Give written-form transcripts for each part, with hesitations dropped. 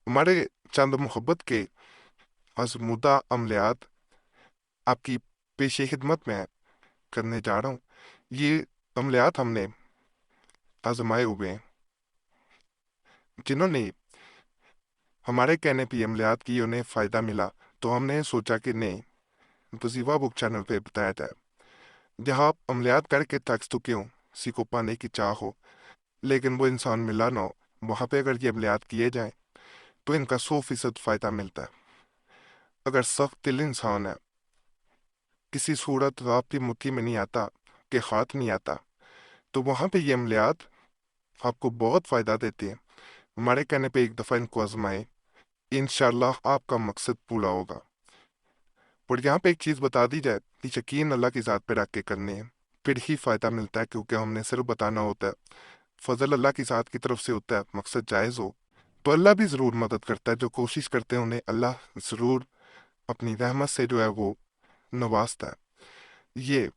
हमारे चंद मोहब्बत के आजमूदा अमलियात आपकी पेश खिदमत में करने जा रहा हूँ। ये अमलियात हमने आजमाए हुए हैं। जिन्होंने हमारे कहने पे ये अमलियात की उन्हें फ़ायदा मिला, तो हमने सोचा कि नहीं, वजीफा बुक चैनल पे बताया जाए। जहाँ आप अमलियात करके थक चुके हों, किसी को पाने की चाह हो, लेकिन वो इंसान मिला ना हो, वहाँ पे अगर ये अमलियात किए जाएं तो इनका 100% फ़ायदा मिलता है। अगर सख्त दिल इंसान है, किसी सूरत आपकी मुट्ठी में नहीं आता, के हाथ नहीं आता, तो वहाँ पे ये अमलियात आपको बहुत फ़ायदा देती है। हमारे कहने पे एक दफ़ा इनको आजमाएं, इंशाल्लाह आपका मकसद पूरा होगा। और यहाँ पे एक चीज़ बता दी जाए कि यकीन अल्लाह की ज़ात पे रख के करने हैं, फिर ही फ़ायदा मिलता है, क्योंकि हमने सिर्फ बताना होता है। फजल अल्लाह की ज़ात की तरफ से होता है। मकसद जायज़ हो तो अल्लाह भी ज़रूर मदद करता है। जो कोशिश करते हैं उन्हें अल्लाह ज़रूर अपनी रहमत से जो है वो नवाजता है। ये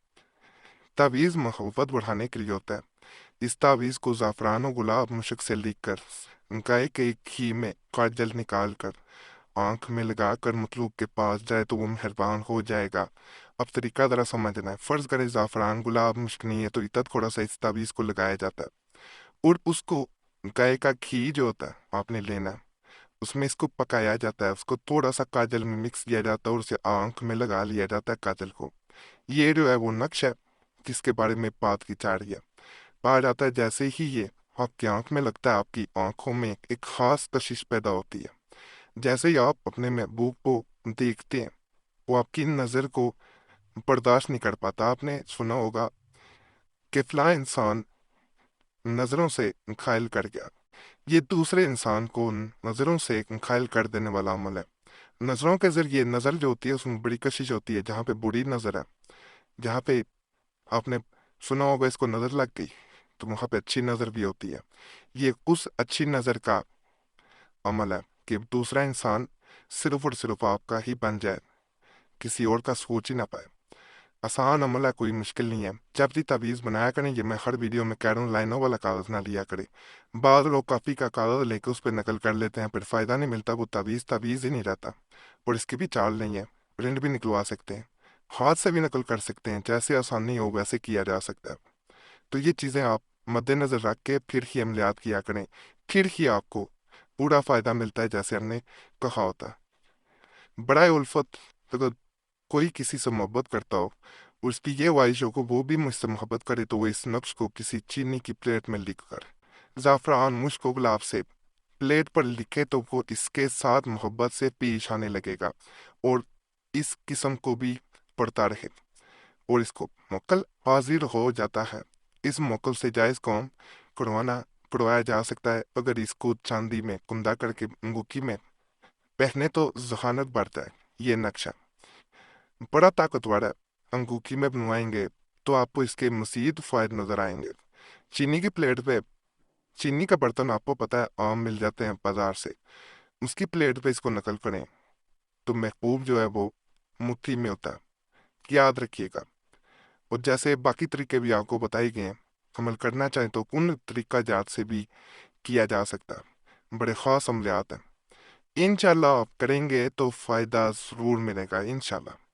तावीज़ मोहब्बत बढ़ाने के लिए होता है। इस तावीज़ को ज़ाफ़रान और गुलाब मुश्क से लिख कर गाय के एक घी में काजल निकाल कर आंख में लगा कर मतलूब के पास जाए तो वो मेहरबान हो जाएगा। अब तरीका ज़रा समझना है। फ़र्ज़ करें ज़ाफ़रान गुलाब मुश्क नहीं है, तो इतना थोड़ा सा इस तावीज़ को लगाया जाता है और उसको गाय का घी जो होता है आपने लेना है, उसमें इसको पकाया जाता है। उसको थोड़ा सा काजल में मिक्स किया जाता है और उसे आंख में लगा लिया जाता है काजल को। ये जो है वो नक्श है जिसके बारे में बात की जा रही है। पाया जाता है जैसे ही ये आपकी आंख में लगता है, आपकी आंखों में एक खास कशिश पैदा होती है। जैसे ही आप अपने महबूब को देखते हैं, वो आपकी नज़र को बर्दाश्त नहीं कर पाता। आपने सुना होगा कि फलां इंसान नज़रों से घायल कर गया। ये दूसरे इंसान को नज़रों से घायल कर देने वाला अमल है। नज़रों के जरिए नज़र जो होती है उसमें बड़ी कशिश होती है। जहाँ पे बुरी नज़र है, जहाँ पे आपने सुना होगा इसको नज़र लग गई, तो वहाँ पे अच्छी नज़र भी होती है। ये उस अच्छी नज़र का अमल है कि दूसरा इंसान सिर्फ और सिर्फ आपका ही बन जाए, किसी और का सोच ही ना पाए। आसान अमल है, कोई मुश्किल नहीं है। जब भी तावीज़ बनाया करें, ये मैं हर वीडियो में कह रहा हूँ, लाइनों वाला कागज़ ना लिया करें। बाद लोग काफ़ी का कागज़ लेके उस पर नकल कर लेते हैं, फिर फ़ायदा नहीं मिलता। वो तावीज़ तावीज़ ही नहीं रहता। और इसकी भी चाल नहीं है, प्रिंट भी निकलवा सकते हैं, हाथ से भी नकल कर सकते हैं। जैसे आसानी हो वैसे किया जा सकता है। तो ये चीज़ें आप मद्देनज़र रख के फिर ही अमलियात किया करें, फिर ही आपको पूरा फ़ायदा मिलता है, जैसे हमने कहा होता है। बड़ा उल्फत, अगर कोई किसी से मोहब्बत करता हो, उसकी ये ख्वाहिश हो कि वो भी मुझसे मोहब्बत करे, तो वो इस नक्श को किसी चीनी की प्लेट में लिख कर ज़ाफ़रान मुश्क व गुलाब से प्लेट पर लिखे, तो वो इसके साथ मोहब्बत से पेश आने लगेगा और इस किस्म को भी पढ़ता रहे और इसको मुकल हाजिर हो जाता है। इस मुकल से जायज़ काम करवाना करवाया जा सकता है। अगर इसको चांदी में कुंदा करके अंगूठी में पहने तो जहानत बढ़ता है। ये नक्शा बड़ा ताकतवर है। अंगूठी में बनवाएंगे तो आपको इसके मज़ीद फ़ायदे नज़र आएंगे। चीनी की प्लेट पे, चीनी का बर्तन आपको पता है आम मिल जाते हैं बाजार से, उसकी प्लेट पे इसको नकल करें तो महबूब जो है वो मुट्ठी में होता है। याद रखिएगा। और जैसे बाकी तरीके भी आपको बताए गए हैं, अमल करना चाहें तो उन तरीका जात से भी किया जा सकता है। बड़े ख़ास अमलियात हैं। इंशाल्लाह आप करेंगे तो फ़ायदा ज़रूर मिलेगा इंशाल्लाह।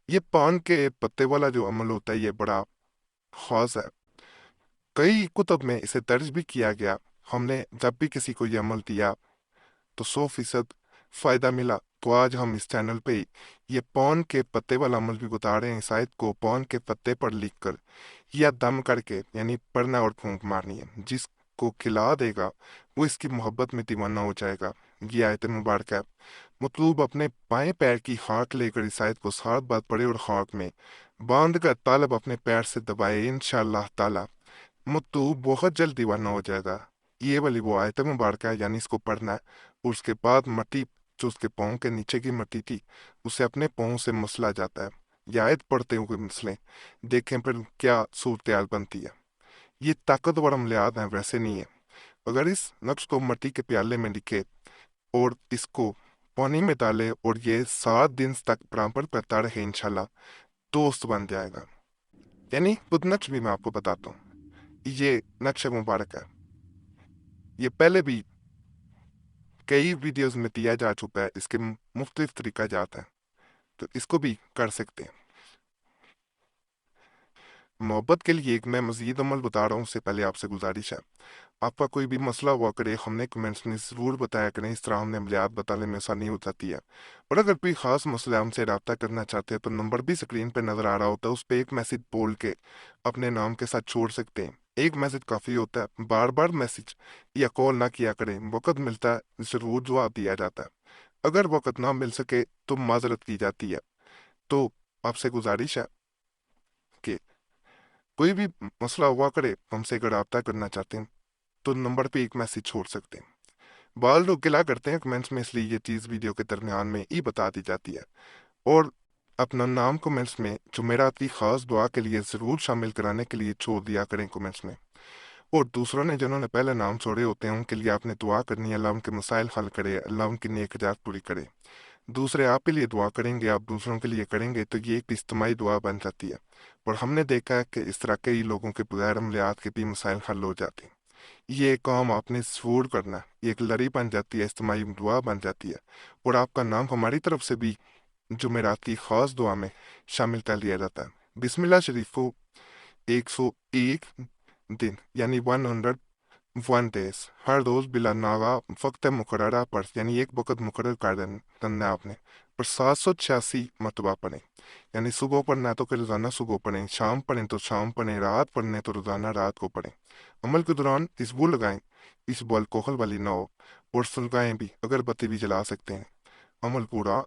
ये पान के पत्ते वाला जो अमल होता है, ये बड़ा ख़ास है। कई कुतब में इसे दर्ज भी किया गया। हमने जब भी किसी को ये अमल दिया तो 100% फ़ायदा मिला। तो आज हम इस चैनल पे ये पान के पत्ते वाला अमल भी बता रहे हैं। इस आयत को पान के पत्ते पर लिख कर या दम करके, यानी पढ़ना और फूंक मारनी है। जिसको खिला देगा वो इसकी मोहब्बत में दीवाना हो जाएगा। ये आयत मुबारक है। मतलूब अपने बाएं पैर की खाक लेकर इस आयत को 7 बार पढ़े और खाक में बांध कर तालब अपने पैर से दबाए, इंशाअल्लाह ताला मतलूब बहुत जल्द दीवाना हो जाएगा। ये वाली वो आयत मुबारक है, यानी इसको पढ़ना है। और उसके बाद मट्टी जो उसके पाँव के नीचे की मट्टी थी, उसे अपने पाँव से मसला जाता है। ये आयत पढ़ते हुए मसलें देखें फिर क्या सूरत हाल बनती है। ये ताकतवर अमलियात हैं, वैसे नहीं है। अगर इस नक्श को मिट्टी के प्याले में लिखे और इसको पानी में डाले और ये 7 दिन तक बराबर करता रहे, इंशाल्लाह दोस्त बन जाएगा। यानी खुद नक्श भी मैं आपको बताता हूँ। ये नक्श मुबारक है। ये पहले भी कई वीडियोस में दिया जा चुका है, इसके मुख्तलिफ तरीका जाता है, तो इसको भी कर सकते हैं। मोहब्बत के लिए एक मैं मज़ीद अमल बता रहा हूँ, उससे पहले आपसे गुजारिश है, आपका कोई भी मसला हुआ करे हमने कमेंट्स में ज़रूर बताया करें, इस तरह हमने अमलियात बताने में आसानी हो जाती है। और अगर कोई ख़ास मसला हमसे रब्ता करना चाहते हैं तो नंबर भी स्क्रीन पर नज़र आ रहा होता है, उस पर एक मैसेज बोल के अपने नाम के साथ छोड़ सकते हैं। एक मैसेज काफ़ी होता है, बार बार मैसेज या कॉल ना किया करें, वक़्त मिलता है ज़रूर जवाब दिया जाता है, अगर वक़्त ना मिल सके तो माजरत की जाती है। तो आपसे गुजारिश है कि कोई भी मसला हुआ करे हमसे अगर रब्ता करना चाहते हैं तो नंबर पे एक मैसेज छोड़ सकते हैं। बाल लोग गिला करते हैं कमेंट्स में, इसलिए ये चीज़ वीडियो के दरमियान में ही बता दी जाती है। और अपना नाम कमेंट्स में जुमेरात की खास दुआ के लिए ज़रूर शामिल कराने के लिए छोड़ दिया करें कमेंट्स में। और दूसरों ने जिन्होंने पहले नाम छोड़े होते हैं उनके लिए आपने दुआ करनी है, अल्लाह उनके मसाइल हल करे, अल्लाह उनकी नेक हजात पूरी करे। दूसरे आप के लिए दुआ करेंगे, आप दूसरों के लिए करेंगे, तो ये एक इज्तिमाई दुआ बन जाती है। और हमने देखा है कि इस तरह कई लोगों के बगैर अमलियात के भी मसाइल हल हो जाते हैं। ये काम आपने ज़रूर करना है, ये एक लड़ी बन जाती है, इज्तिमाई दुआ बन जाती है। और आपका नाम हमारी तरफ से भी जुमेरात की खास दुआ में शामिल कर लिया जाता है। बिस्मिल्लाह शरीफ को 101 दिन यानी 101 डेज हर रोज़ बिला नागा वक्त मुकर्ररा पर यानी एक वक़्त मुकर्रर कर करना है आपने, पर 786 मरतबा पढ़ें। यानी सुबह पढ़ना है तो फिर रोज़ाना सुबह पढ़ें, शाम पढ़ें तो शाम पढ़ें, रात पढ़ने तो रोज़ाना रात को पढ़ें। अमल के दौरान खुशबू लगाएं, खुशबू अल्कोहल वाली ना हो, और सुलगाएं भी, अगरबत्ती भी जला सकते हैं। अमल पूरा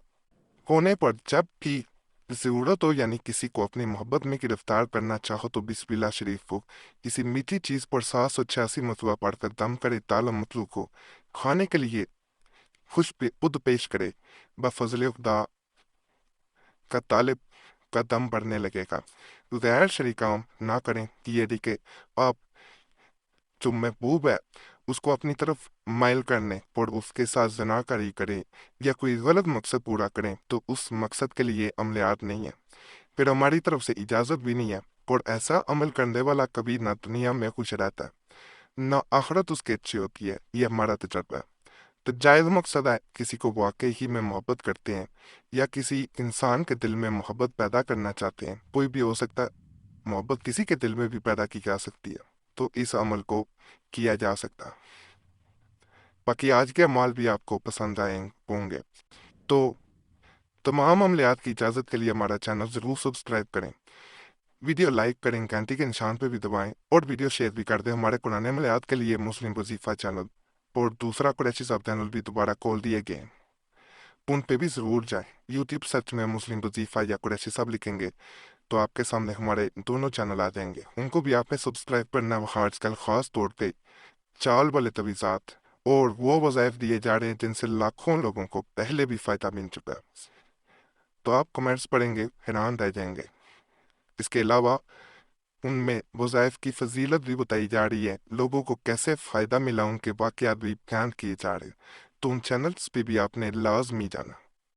होने पर जब भी ज़रूरत हो यानी किसी को अपनी मोहब्बत में गिरफ्तार करना चाहो तो बिस्मिल्लाह शरीफ को किसी मीठी चीज़ पर 786 मरतबा पढ़कर दम करे, ताला मतलू को खाने के लिए खुश पे उद पेश करे, बफजल खुदा का तालिब का दम बढ़ने लगेगा। गैर शरीक काम ना करें कि यदि कि आप जो महबूब है उसको अपनी तरफ माइल करने और उसके साथ जनाकारी करें या कोई गलत मकसद पूरा करें तो उस मकसद के लिए अमलियात नहीं है, फिर हमारी तरफ से इजाज़त भी नहीं है। और ऐसा अमल करने वाला कभी ना दुनिया में खुश रहता है ना आखिरत उसकी अच्छी होती है, ये हमारा तजर्बा है। तो जायज़ मकसद है किसी को वाकई ही में मोहब्बत करते हैं या किसी इंसान के दिल में मोहब्बत पैदा करना चाहते हैं, कोई भी हो सकता है, मोहब्बत किसी के दिल में भी पैदा की जा सकती है, तो इस अमल को किया जा सकता है। बाकी आज के अमाल भी आपको पसंद आए होंगे। तो तमाम अमलियात की इजाज़त के लिए हमारा चैनल ज़रूर सब्सक्राइब करें, वीडियो लाइक करें, घंटी के निशान पर भी दबाएं और वीडियो शेयर भी कर दें। हमारे कुरान अमलियात के लिए मुस्लिम वजीफ़ा चैनल और दूसरा कुरैशी साहब चैनल भी दोबारा खोल दिए गए हैं, उन पे भी ज़रूर जाएं। यूट्यूब सर्च में मुस्लिम वजीफ़ा या कुरैशी साहब लिखेंगे तो आपके सामने हमारे दोनों चैनल आ जाएंगे, उनको भी आपने सब्सक्राइब करना है। आजकल ख़ास तौर पे चाल वाले तवीज़ात और वो वज़ाइफ दिए जा रहे हैं जिनसे लाखों लोगों को पहले भी फ़ायदा मिल चुका है, तो आप कमेंट्स पढ़ेंगे हैरान रह जाएंगे। इसके अलावा उनमें वज़ाइफ की फजीलत भी बताई जा रही है, लोगों को कैसे फ़ायदा मिला उनके वाक़यात भी बयान किए जा रहे हैं, तो उन चैनल्स पे भी आपने लाजमी जाना।